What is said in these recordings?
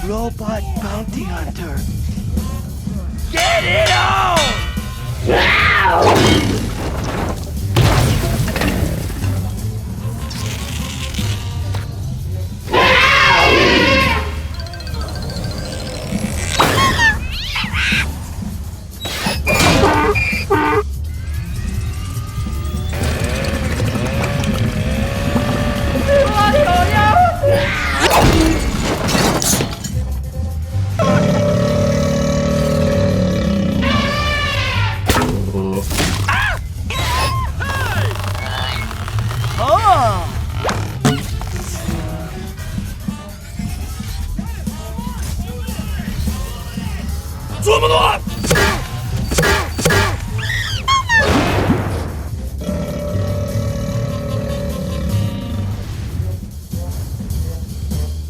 Robot bounty hunter. Get it on!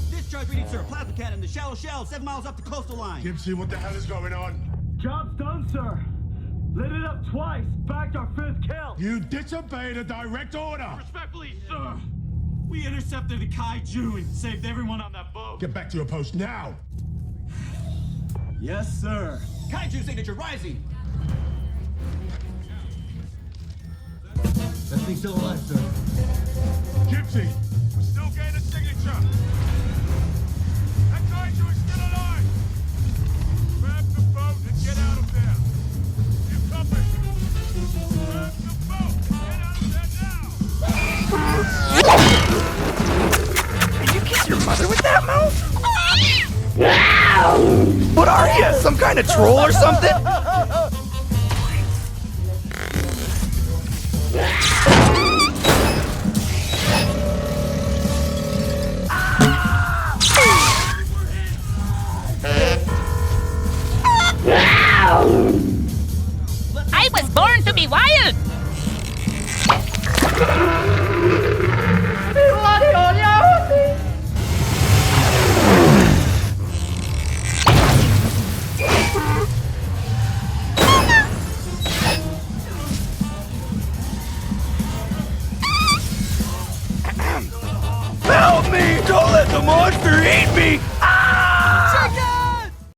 Discharge reading, sir. Plasma cannon, the shallow shell, 7 miles up the coastal line. Gibbsy, what the hell is going on? Job's done, sir. Lit it up twice. Backed our 5th kill. You disobeyed a direct order! Respectfully, sir. We intercepted the kaiju and saved everyone on that boat. Get back to your post now! Yes, sir. Kaiju signature rising. That thing's still alive, sir. Gypsy! We're still getting a signature! That kaiju is still alive! Grab the boat and get out of there! You copy? Grab the boat and get out of there now! Did you kiss your mother with that mouth? What are you? Some kind of troll or something? I was born to be wild! Help me! Don't let the monster eat me!